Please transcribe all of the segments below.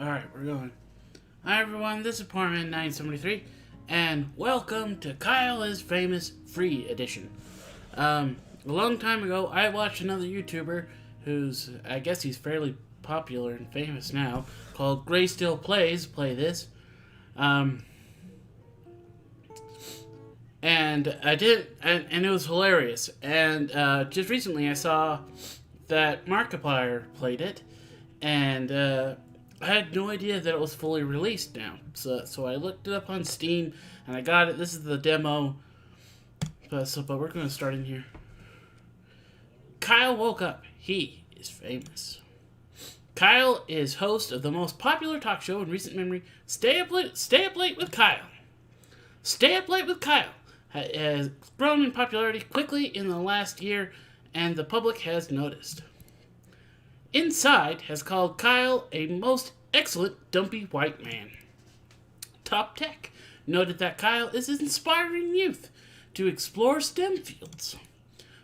Alright, we're going. Hi everyone, this is Poorman973, and welcome to Kyle is Famous Free Edition. A long time ago, I watched another YouTuber who's, I guess he's fairly popular and famous now, called greystillplays, play this. And I did, and it was hilarious. And just recently I saw that Markiplier played it, and I had no idea that it was fully released now. So I looked it up on Steam, and I got it. This is the demo. But we're going to start in here. Kyle woke up. He is famous. Kyle is host of the most popular talk show in recent memory, Stay Up Late with Kyle. Stay Up Late with Kyle has grown in popularity quickly in the last year, and the public has noticed. Inside has called Kyle a most excellent dumpy white man. Top Tech noted that Kyle is inspiring youth to explore STEM fields.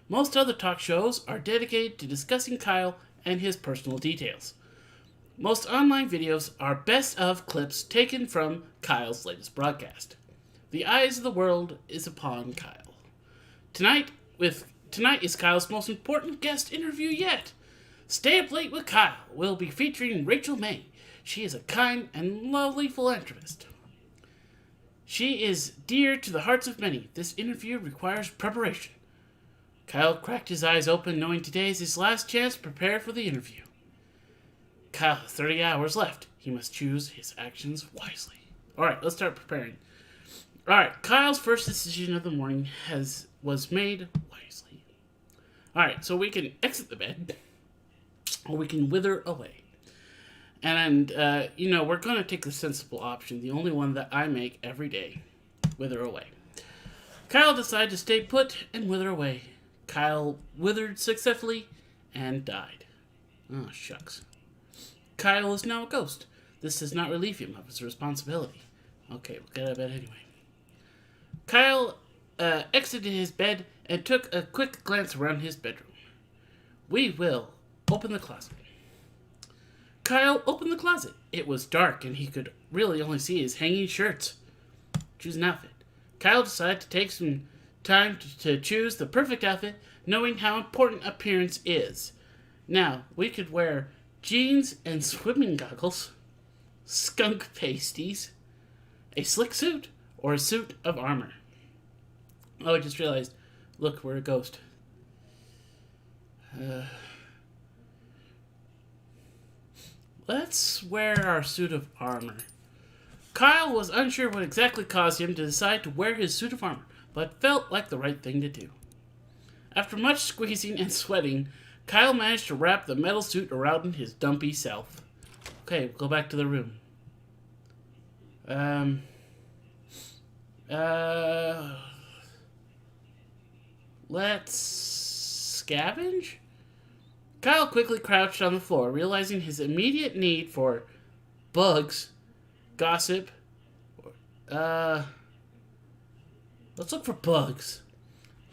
Most other talk shows are dedicated to discussing Kyle and his personal details. Most online videos are best of clips taken from Kyle's latest broadcast. The eyes of the world is upon Kyle. Tonight is Kyle's most important guest interview yet. Stay Up Late with Kyle will be featuring Rachel May. She is a kind and lovely philanthropist. She is dear to the hearts of many. This interview requires preparation. Kyle cracked his eyes open, knowing today is his last chance to prepare for the interview. Kyle has 30 hours left. He must choose his actions wisely. Alright, let's start preparing. Alright, Kyle's first decision of the morning was made wisely. Alright, so we can exit the bed, or we can wither away. And, we're going to take the sensible option, the only one that I make every day. Wither away. Kyle decided to stay put and wither away. Kyle withered successfully and died. Oh, shucks. Kyle is now a ghost. This does not relieve him of his responsibility. Okay, we'll get out of bed anyway. Kyle exited his bed and took a quick glance around his bedroom. We will open the closet. Kyle opened the closet. It was dark and he could really only see his hanging shirts. Choose an outfit. Kyle decided to take some time to choose the perfect outfit, knowing how important appearance is. Now, we could wear jeans and swimming goggles, skunk pasties, a slick suit, or a suit of armor. Oh, I just realized. Look, we're a ghost. Let's wear our suit of armor. Kyle was unsure what exactly caused him to decide to wear his suit of armor, but felt like the right thing to do. After much squeezing and sweating, Kyle managed to wrap the metal suit around his dumpy self. Okay, we'll go back to the room. Let's scavenge? Kyle quickly crouched on the floor, realizing his immediate need for bugs, gossip. Let's look for bugs.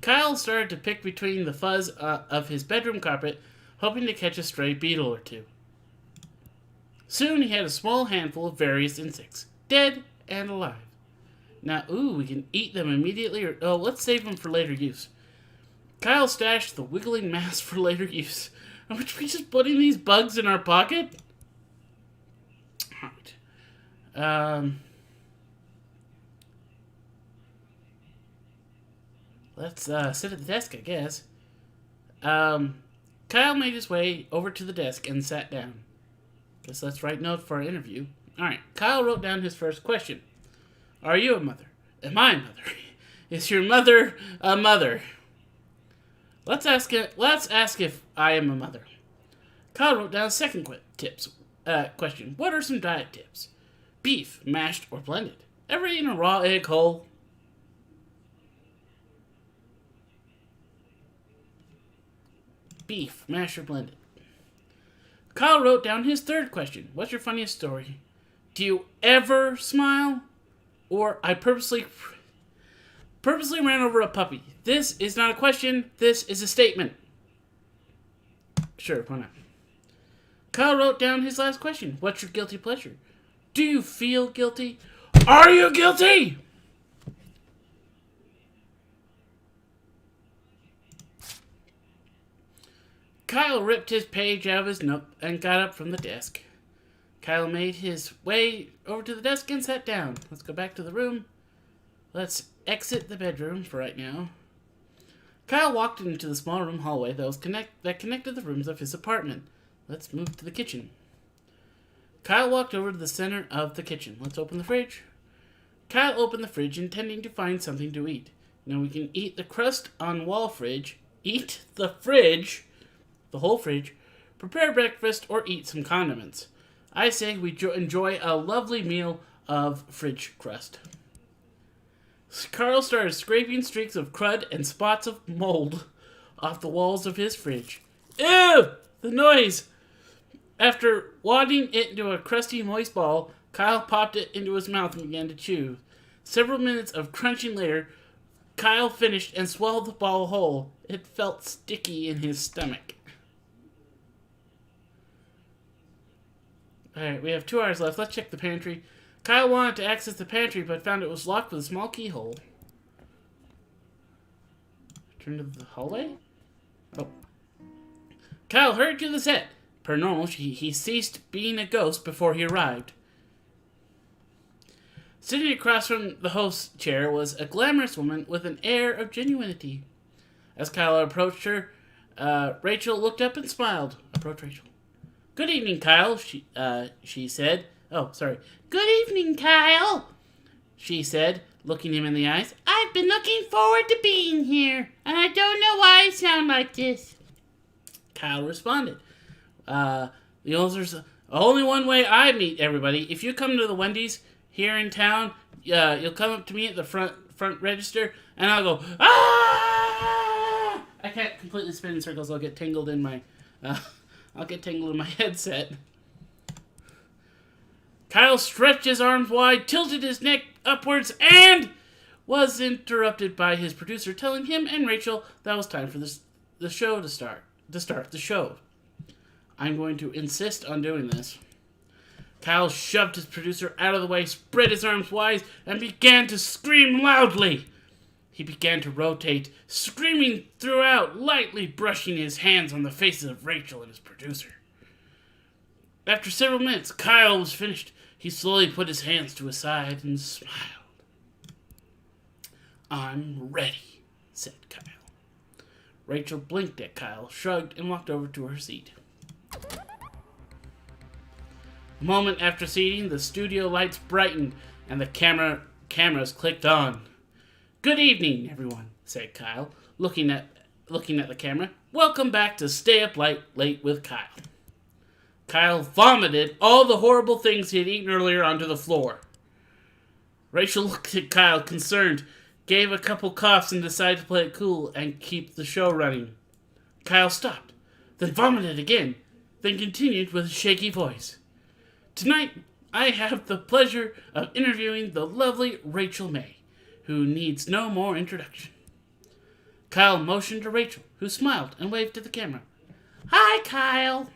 Kyle started to pick between the fuzz of his bedroom carpet, hoping to catch a stray beetle or two. Soon he had a small handful of various insects, dead and alive. Now, we can eat them immediately, or let's save them for later use. Kyle stashed the wiggling mass for later use. Are we just putting these bugs in our pocket? Alright. Let's sit at the desk, I guess. Kyle made his way over to the desk and sat down. Guess let's write note for our interview. Alright, Kyle wrote down his first question. Are you a mother? Am I a mother? Is your mother a mother? Let's ask if I am a mother. Kyle wrote down second question. What are some diet tips? Beef, mashed or blended? Ever eaten a raw egg whole? Beef, mashed or blended? Kyle wrote down his third question. What's your funniest story? Do you ever smile? Or I purposely ran over a puppy. This is not a question. This is a statement. Sure, why not? Kyle wrote down his last question. What's your guilty pleasure? Do you feel guilty? Are you guilty? Kyle ripped his page out of his note and got up from the desk. Kyle made his way over to the desk and sat down. Let's go back to the room. Let's exit the bedroom for right now. Kyle walked into the small room hallway that connected the rooms of his apartment. Let's move to the kitchen. Kyle walked over to the center of the kitchen. Let's open the fridge. Kyle opened the fridge, intending to find something to eat. Now we can eat the crust on wall fridge, eat the fridge, the whole fridge, prepare breakfast, or eat some condiments. I say we enjoy a lovely meal of fridge crust. Carl started scraping streaks of crud and spots of mold off the walls of his fridge. Ew! The noise! After wadding it into a crusty, moist ball, Kyle popped it into his mouth and began to chew. Several minutes of crunching later, Kyle finished and swallowed the ball whole. It felt sticky in his stomach. Alright, we have 2 hours left. Let's check the pantry. Kyle wanted to access the pantry, but found it was locked with a small keyhole. Turn to the hallway? Oh. Kyle hurried to the set. Per normal, he ceased being a ghost before he arrived. Sitting across from the host's chair was a glamorous woman with an air of genuinity. As Kyle approached her, Rachel looked up and smiled. Approach Rachel. Good evening, Kyle, she said. Oh, sorry. Good evening, Kyle, she said, looking him in the eyes. I've been looking forward to being here, and I don't know why I sound like this. Kyle responded. There's only one way I meet everybody. If you come to the Wendy's here in town, you'll come up to me at the front register, and I'll go, ah! I can't completely spin in circles. I'll get tangled in my headset. Kyle stretched his arms wide, tilted his neck upwards, and was interrupted by his producer telling him and Rachel that it was time for the show to start. To start the show. I'm going to insist on doing this. Kyle shoved his producer out of the way, spread his arms wide, and began to scream loudly. He began to rotate, screaming throughout, lightly brushing his hands on the faces of Rachel and his producer. After several minutes, Kyle was finished. He slowly put his hands to his side and smiled. I'm ready, said Kyle. Rachel blinked at Kyle, shrugged, and walked over to her seat. A moment after seating, the studio lights brightened and the cameras clicked on. Good evening, everyone, said Kyle, looking at the camera. Welcome back to Stay Up Late with Kyle. Kyle vomited all the horrible things he had eaten earlier onto the floor. Rachel looked at Kyle, concerned, gave a couple coughs, and decided to play it cool and keep the show running. Kyle stopped, then vomited again, then continued with a shaky voice. Tonight, I have the pleasure of interviewing the lovely Rachel May, who needs no more introduction. Kyle motioned to Rachel, who smiled and waved to the camera. Hi, Kyle,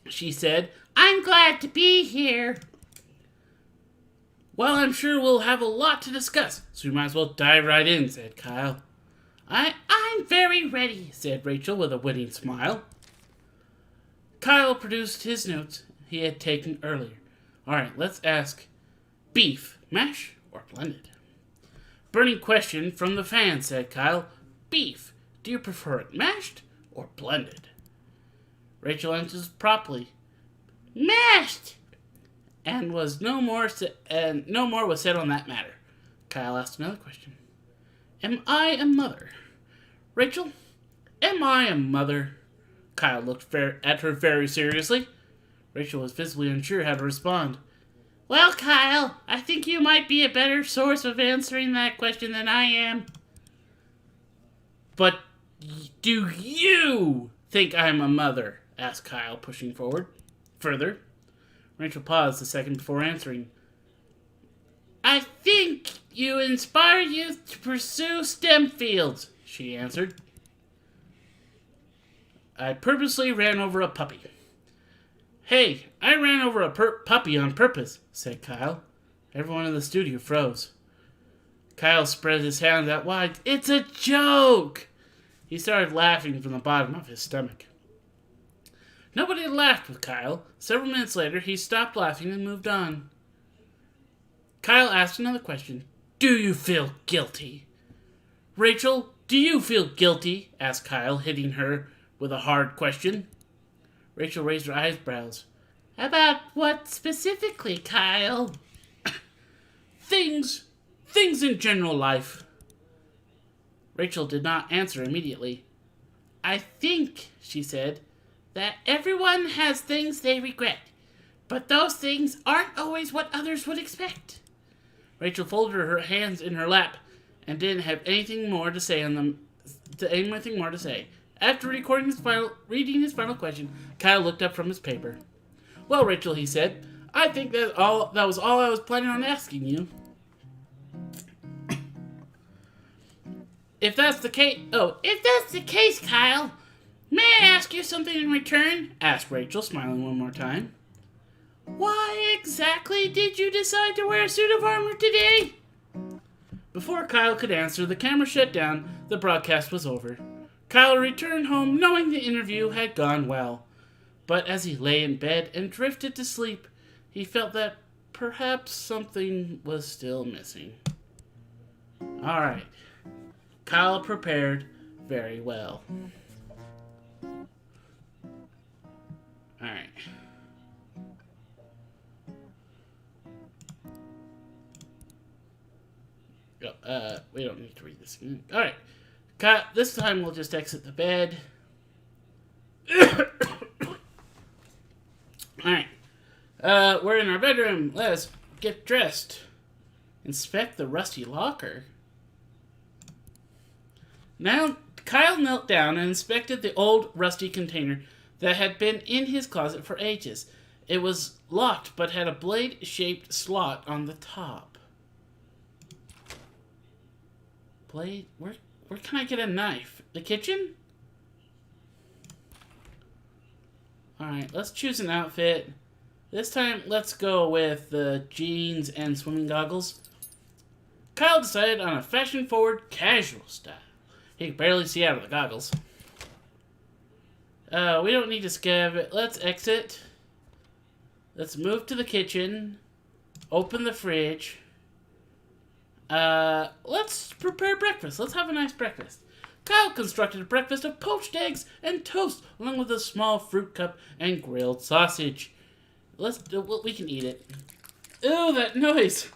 she said. I'm glad to be here. Well, I'm sure we'll have a lot to discuss, so we might as well dive right in, said Kyle. I'm very ready, said Rachel with a winning smile. Kyle produced his notes he had taken earlier. All right, let's ask, beef, mash, or blended? Burning question from the fans, said Kyle. Beef, do you prefer it mashed or blended? Rachel answers promptly, mashed, and no more was said on that matter. Kyle asked another question. Am I a mother? Rachel, am I a mother? Kyle looked at her very seriously. Rachel was visibly unsure how to respond. Well, Kyle, I think you might be a better source of answering that question than I am. But do you think I'm a mother? Asked Kyle, pushing forward. Further. Rachel paused a second before answering. I think you inspire youth to pursue STEM fields, she answered. I purposely ran over a puppy. Hey, I ran over a puppy on purpose, said Kyle. Everyone in the studio froze. Kyle spread his hands out wide. It's a joke! He started laughing from the bottom of his stomach. Nobody laughed with Kyle. Several minutes later, he stopped laughing and moved on. Kyle asked another question. Do you feel guilty? Rachel, do you feel guilty? Asked Kyle, hitting her with a hard question. Rachel raised her eyebrows. About what specifically, Kyle? Things in general life. Rachel did not answer immediately. I think, she said, that everyone has things they regret, but those things aren't always what others would expect. Rachel folded her hands in her lap and didn't have anything more to say on them. Anything more to say. After reading his final question, Kyle looked up from his paper. Well, Rachel, he said, I think that was all I was planning on asking you. If that's the case, Kyle, may I ask you something in return? Asked Rachel, smiling one more time. Why exactly did you decide to wear a suit of armor today? Before Kyle could answer, the camera shut down. The broadcast was over. Kyle returned home knowing the interview had gone well. But as he lay in bed and drifted to sleep, he felt that perhaps something was still missing. All right. Kyle prepared very well. All right. We don't need to read this again. All right. Kyle, this time we'll just exit the bed. Alright. We're in our bedroom. Let's get dressed. Inspect the rusty locker. Now, Kyle knelt down and inspected the old rusty container that had been in his closet for ages. It was locked, but had a blade-shaped slot on the top. Blade? Where can I get a knife? The kitchen? Alright, let's choose an outfit. This time, let's go with the jeans and swimming goggles. Kyle decided on a fashion-forward, casual style. He could barely see out of the goggles. We don't need to scav it. Let's exit. Let's move to the kitchen. Open the fridge. Let's prepare breakfast. Let's have a nice breakfast. Kyle constructed a breakfast of poached eggs and toast, along with a small fruit cup and grilled sausage. We can eat it. Ew, that noise!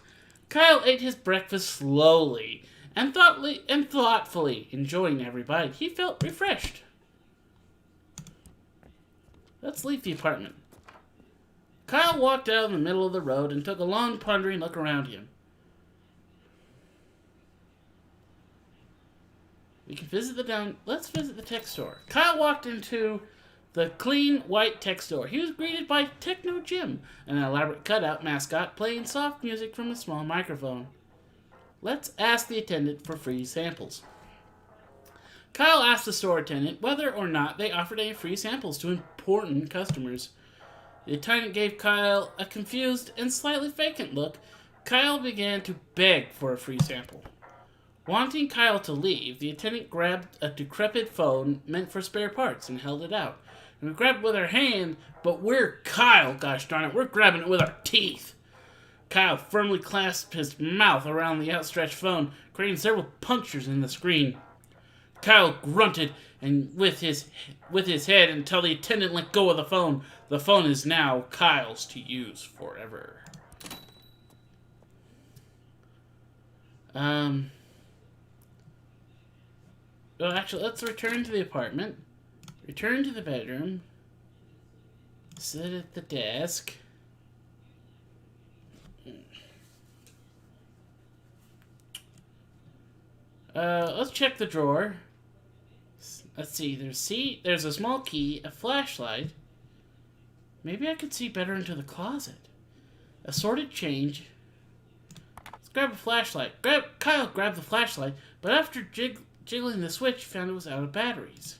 Kyle ate his breakfast slowly and thoughtfully, enjoying every bite. He felt refreshed. Let's leave the apartment. Kyle walked out in the middle of the road and took a long, pondering look around him. Let's visit the tech store. Kyle walked into the clean, white tech store. He was greeted by Techno Jim, an elaborate cutout mascot playing soft music from a small microphone. Let's ask the attendant for free samples. Kyle asked the store attendant whether or not they offered any free samples to important customers. The attendant gave Kyle a confused and slightly vacant look. Kyle began to beg for a free sample. Wanting Kyle to leave, the attendant grabbed a decrepit phone meant for spare parts and held it out. And we grabbed it with our hand, but we're Kyle, gosh darn it, we're grabbing it with our teeth. Kyle firmly clasped his mouth around the outstretched phone, creating several punctures in the screen. Kyle grunted and with his head until the attendant let go of the phone. The phone is now Kyle's to use forever. Well, actually, let's return to the apartment. Return to the bedroom. Sit at the desk. Let's check the drawer. Let's see. There's a small key, a flashlight. Maybe I could see better into the closet. Assorted change. Let's grab a flashlight. Kyle grabbed the flashlight, but after jiggling the switch, found it was out of batteries.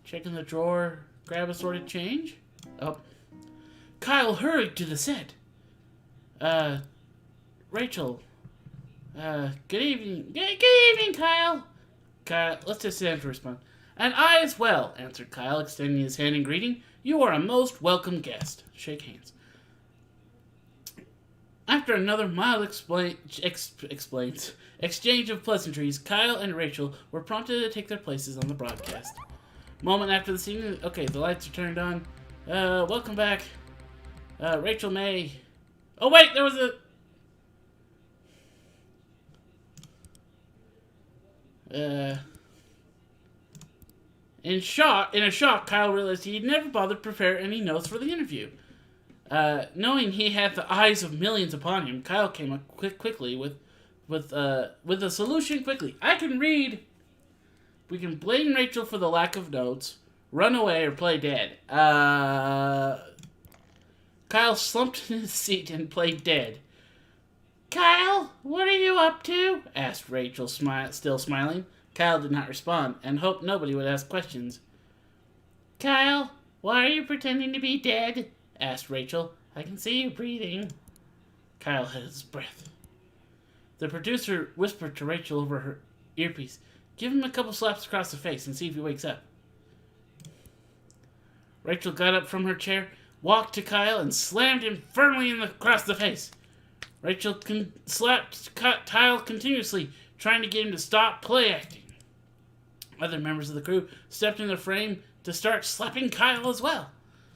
Check in the drawer, grab assorted change. Oh. Kyle hurried to the set. Rachel. Good evening. Good evening, Kyle. Kyle, let's just Sam to respond. And I as well, answered Kyle, extending his hand in greeting. You are a most welcome guest. Shake hands. After another mild exchange of pleasantries, Kyle and Rachel were prompted to take their places on the broadcast. Moment after the scene, okay, the lights are turned on. Welcome back. Rachel May. Oh wait, there was a... In a shock, Kyle realized he'd never bothered to prepare any notes for the interview. Knowing he had the eyes of millions upon him, Kyle came up quickly with a solution quickly. I can read. We can blame Rachel for the lack of notes, run away, or play dead. Kyle slumped in his seat and played dead. Kyle, what are you up to? Asked Rachel, still smiling. Kyle did not respond, and hoped nobody would ask questions. Kyle, why are you pretending to be dead? Asked Rachel. I can see you breathing. Kyle held his breath. The producer whispered to Rachel over her earpiece. Give him a couple slaps across the face and see if he wakes up. Rachel got up from her chair, walked to Kyle, and slammed him firmly across the face. Rachel slapped Kyle continuously, trying to get him to stop play acting. Other members of the crew stepped in the frame to start slapping Kyle as well.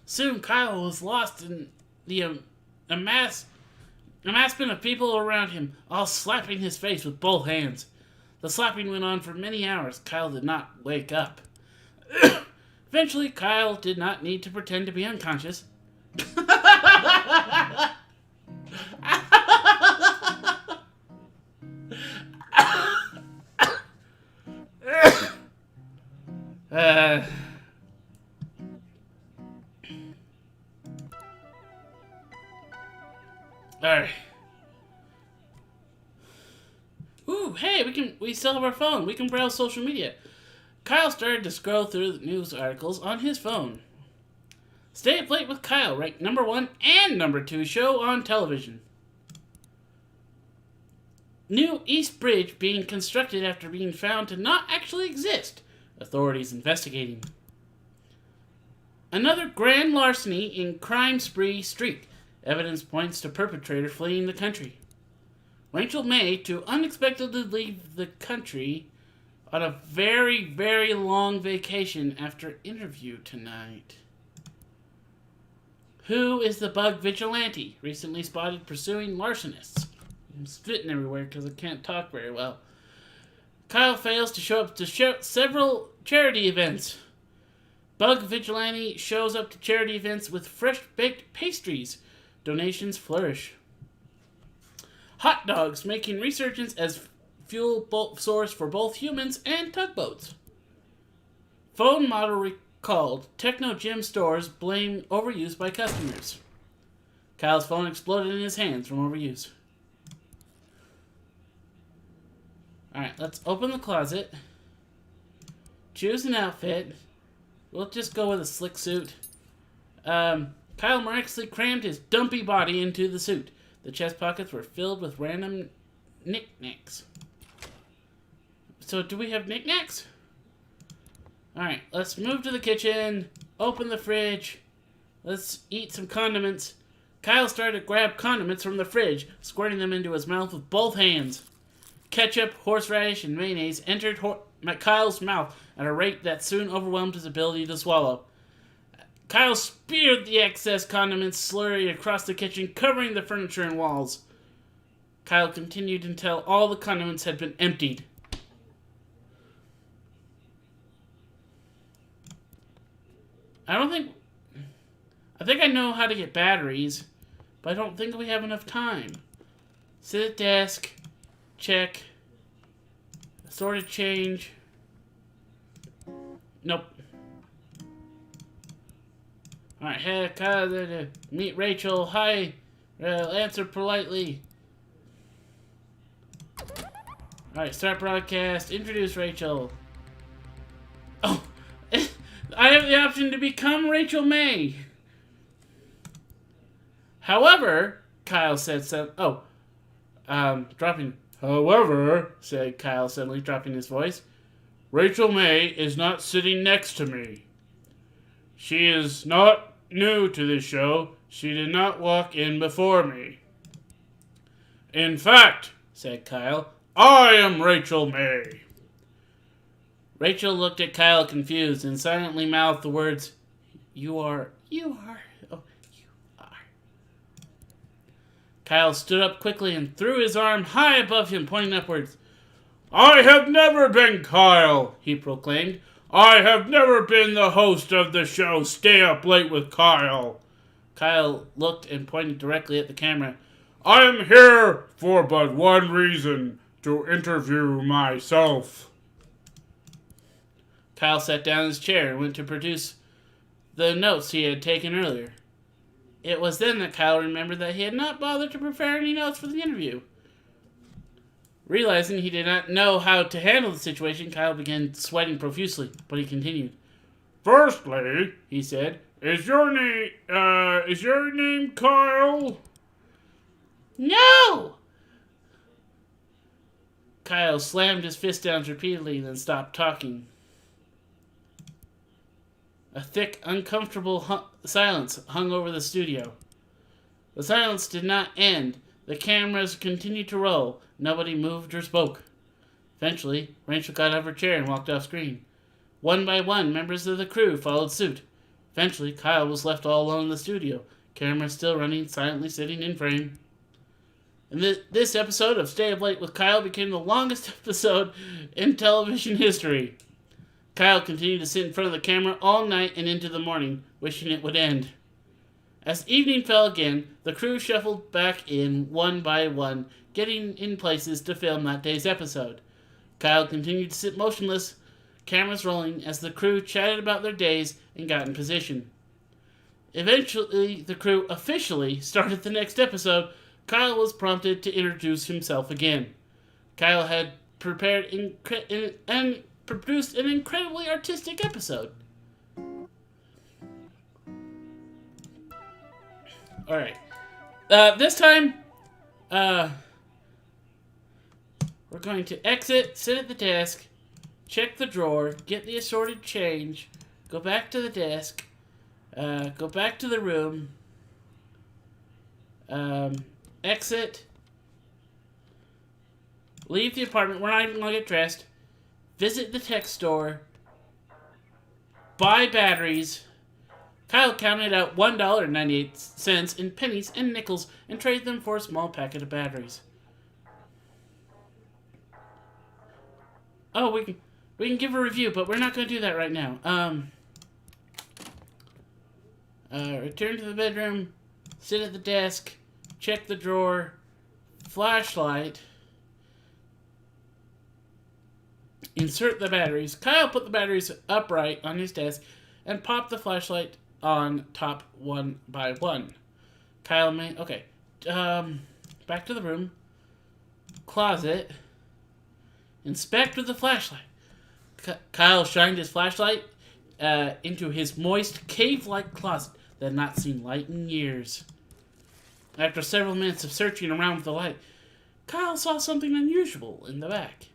Soon, Kyle was lost in the amassment of people around him, all slapping his face with both hands. The slapping went on for many hours. Kyle did not wake up. Eventually, Kyle did not need to pretend to be unconscious. Alright. Ooh, hey, we still have our phone. We can browse social media. Kyle started to scroll through the news articles on his phone. Stay Up Late with Kyle, ranked number 1 and number 2 show on television. New East Bridge being constructed after being found to not actually exist. Authorities investigating. Another grand larceny in crime spree streak. Evidence points to perpetrator fleeing the country. Rachel May to unexpectedly leave the country on a very, very long vacation after interview tonight. Who is the bug vigilante recently spotted pursuing larcenists? I'm spitting everywhere because I can't talk very well. Kyle fails to show up to several charity events. Bug vigilante shows up to charity events with fresh baked pastries. Donations flourish. Hot dogs making resurgence as fuel source for both humans and tugboats. Phone model recalled. Techno gym stores blame overuse by customers. Kyle's phone exploded in his hands from overuse. Alright, let's open the closet. Choose an outfit. We'll just go with a slick suit. Kyle miraculously crammed his dumpy body into the suit. The chest pockets were filled with random knickknacks. So, do we have knickknacks? Alright, let's move to the kitchen. Open the fridge. Let's eat some condiments. Kyle started to grab condiments from the fridge, squirting them into his mouth with both hands. Ketchup, horseradish, and mayonnaise entered Kyle's mouth at a rate that soon overwhelmed his ability to swallow. Kyle speared the excess condiments slurry across the kitchen, covering the furniture and walls. Kyle continued until all the condiments had been emptied. I think I know how to get batteries, but I don't think we have enough time. Sit at desk. Check. Assorted change. Nope. Alright, hey, meet Rachel. Hi. Answer politely. Alright, start broadcast. Introduce Rachel. Oh, I have the option to become Rachel May. However, Kyle said dropping. However, said Kyle suddenly, dropping his voice, Rachel May is not sitting next to me. She is not new to this show. She did not walk in before me. In fact, said Kyle, I am Rachel May. Rachel looked at Kyle confused and silently mouthed the words, You are. Kyle stood up quickly and threw his arm high above him, pointing upwards. I have never been Kyle, he proclaimed. I have never been the host of the show Stay Up Late with Kyle. Kyle looked and pointed directly at the camera. I am here for but one reason, to interview myself. Kyle sat down in his chair and went to produce the notes he had taken earlier. It was then that Kyle remembered that he had not bothered to prepare any notes for the interview. Realizing he did not know how to handle the situation, Kyle began sweating profusely, but he continued. Firstly, he said, is your name Kyle? No! Kyle slammed his fist down repeatedly and then stopped talking. A thick, uncomfortable silence hung over the studio. The silence did not end. The cameras continued to roll. Nobody moved or spoke. Eventually, Rachel got out of her chair and walked off screen. One by one, members of the crew followed suit. Eventually, Kyle was left all alone in the studio, camera still running, silently sitting in frame. And this episode of Stay Up Late with Kyle became the longest episode in television history. Kyle continued to sit in front of the camera all night and into the morning, wishing it would end. As evening fell again, the crew shuffled back in one by one, getting in places to film that day's episode. Kyle continued to sit motionless, cameras rolling, as the crew chatted about their days and got in position. Eventually, the crew officially started the next episode. Kyle was prompted to introduce himself again. Kyle had prepared and produced an incredibly artistic episode. Alright. This time, we're going to exit, sit at the desk, check the drawer, get the assorted change, go back to the desk, go back to the room, exit, leave the apartment, we're not even going to get dressed, visit the tech store, buy batteries. Kyle counted out $1.98 in pennies and nickels and traded them for a small packet of batteries. Oh, we can give a review, but we're not going to do that right now. Return to the bedroom, sit at the desk, check the drawer, flashlight, insert the batteries. Kyle put the batteries upright on his desk and popped the flashlight on top one by one. Back to the room, closet, inspect with the flashlight. Kyle shined his flashlight into his moist, cave-like closet that had not seen light in years. After several minutes of searching around with the light, Kyle saw something unusual in the back.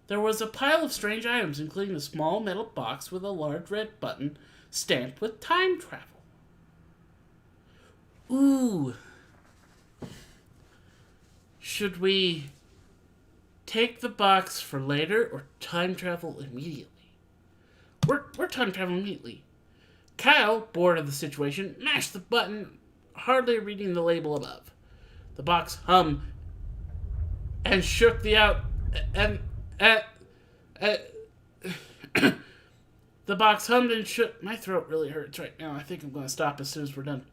There was a pile of strange items, including a small metal box with a large red button stamped with time travel. Ooh. Should we take the box for later or time travel immediately? We're time traveling immediately. Kyle, bored of the situation, mashed the button, hardly reading the label above. The box hummed and shook the box hummed and shook. My throat really hurts right now. I think I'm going to stop as soon as we're done.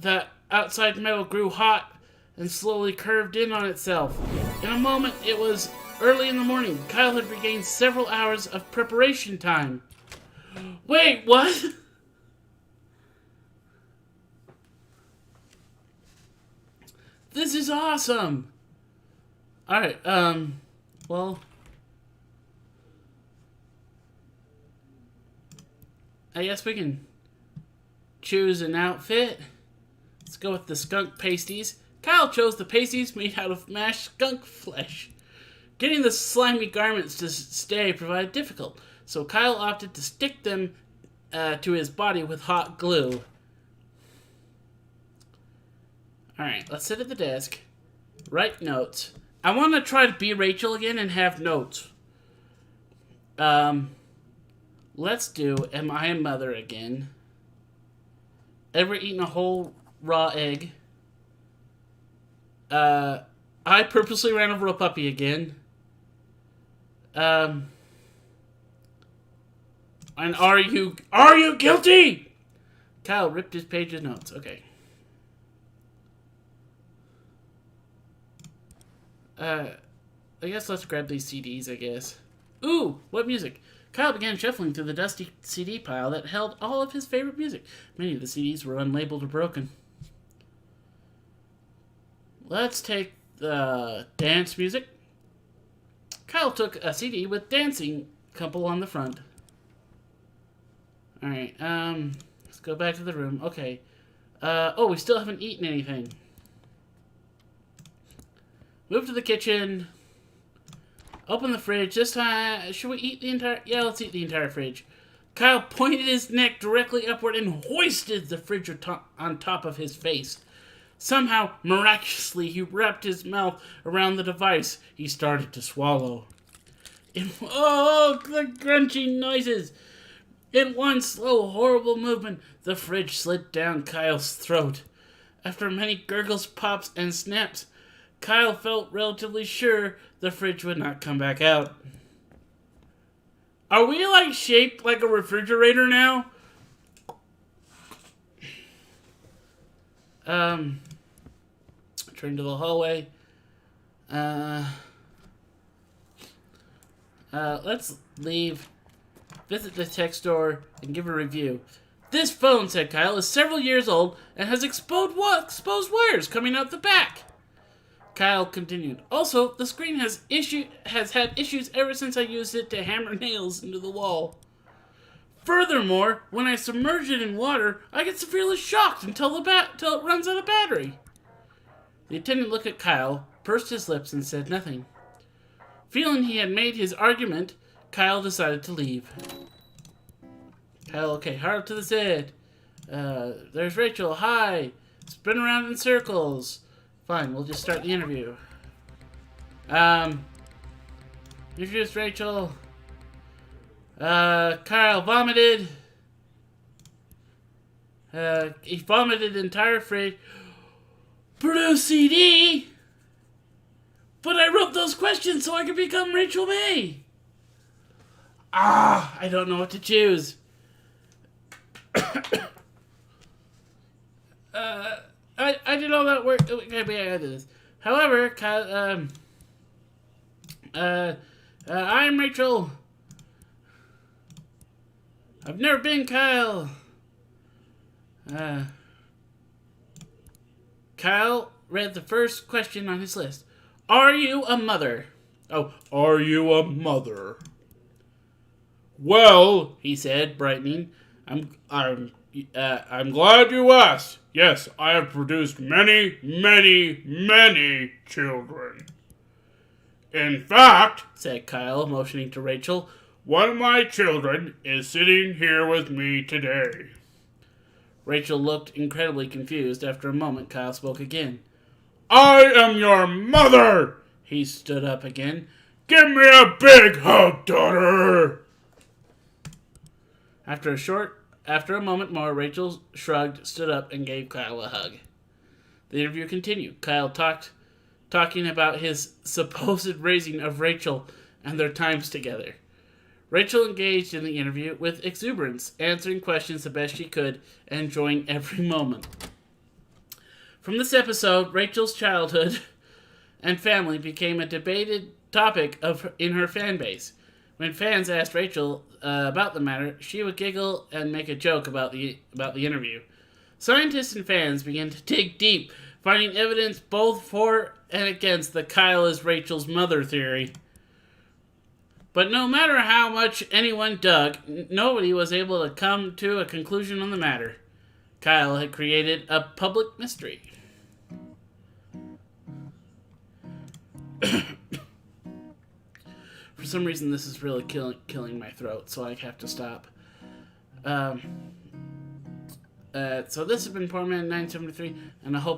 The outside metal grew hot and slowly curved in on itself. In a moment, it was early in the morning. Kyle had regained several hours of preparation time. Wait, what? This is awesome. Alright, well. I guess we can choose an outfit. Let's go with the skunk pasties. Kyle chose the pasties made out of mashed skunk flesh. Getting the slimy garments to stay proved difficult, so Kyle opted to stick them to his body with hot glue. Alright, let's sit at the desk. Write notes. I want to try to be Rachel again and have notes. Let's do Am I a Mother again. Ever eaten a whole raw egg? I purposely ran over a puppy again. And are you guilty? Kyle ripped his page of notes. Okay. I guess let's grab these CDs, I guess. Ooh, what music? Kyle began shuffling through the dusty CD pile that held all of his favorite music. Many of the CDs were unlabeled or broken. Let's take the dance music. Kyle took a CD with dancing couple on the front. Alright, let's go back to the room. Okay. Oh, we still haven't eaten anything. Move to the kitchen. Open the fridge. This time, should we eat the entire... Yeah, let's eat the entire fridge. Kyle pointed his neck directly upward and hoisted the fridge on top of his face. Somehow, miraculously, he wrapped his mouth around the device. He started to swallow. Oh, the crunchy noises! In one slow, horrible movement, the fridge slid down Kyle's throat. After many gurgles, pops, and snaps, Kyle felt relatively sure the fridge would not come back out. Are we, like, shaped like a refrigerator now? Turn to the hallway. Let's leave, visit the tech store, and give a review. This phone, said Kyle, is several years old and has exposed wires coming out the back. Kyle continued. Also, the screen has had issues ever since I used it to hammer nails into the wall. Furthermore, when I submerge it in water, I get severely shocked until it runs out of battery. The attendant looked at Kyle, pursed his lips, and said nothing. Feeling he had made his argument, Kyle decided to leave. Kyle, okay, hard to the side. There's Rachel, hi. Spin around in circles. Fine, we'll just start the interview. Introduce Rachel. Kyle vomited. He vomited the entire fridge. Produce CD. But I wrote those questions so I could become Rachel May. I don't know what to choose. I did all that work. Okay, I did this. However, Kyle, I'm Rachel. I've never been Kyle. Kyle read the first question on his list. Are you a mother? Oh, are you a mother? Well, he said, brightening, I'm glad you asked. Yes, I have produced many, many, many children. In fact, said Kyle, motioning to Rachel, one of my children is sitting here with me today. Rachel looked incredibly confused. After a moment, Kyle spoke again. I am your mother! He stood up again. Give me a big hug, daughter! After a moment more, Rachel shrugged, stood up, and gave Kyle a hug. The interview continued. Kyle talking about his supposed raising of Rachel and their times together. Rachel engaged in the interview with exuberance, answering questions the best she could and enjoying every moment. From this episode, Rachel's childhood and family became a debated topic in her fan base. When fans asked Rachel about the matter, she would giggle and make a joke about the interview. Scientists and fans began to dig deep, finding evidence both for and against the Kyle is Rachel's mother theory. But no matter how much anyone dug, nobody was able to come to a conclusion on the matter. Kyle had created a public mystery. For some reason, this is really killing my throat, so I have to stop. So this has been Poor Man 973, and I hope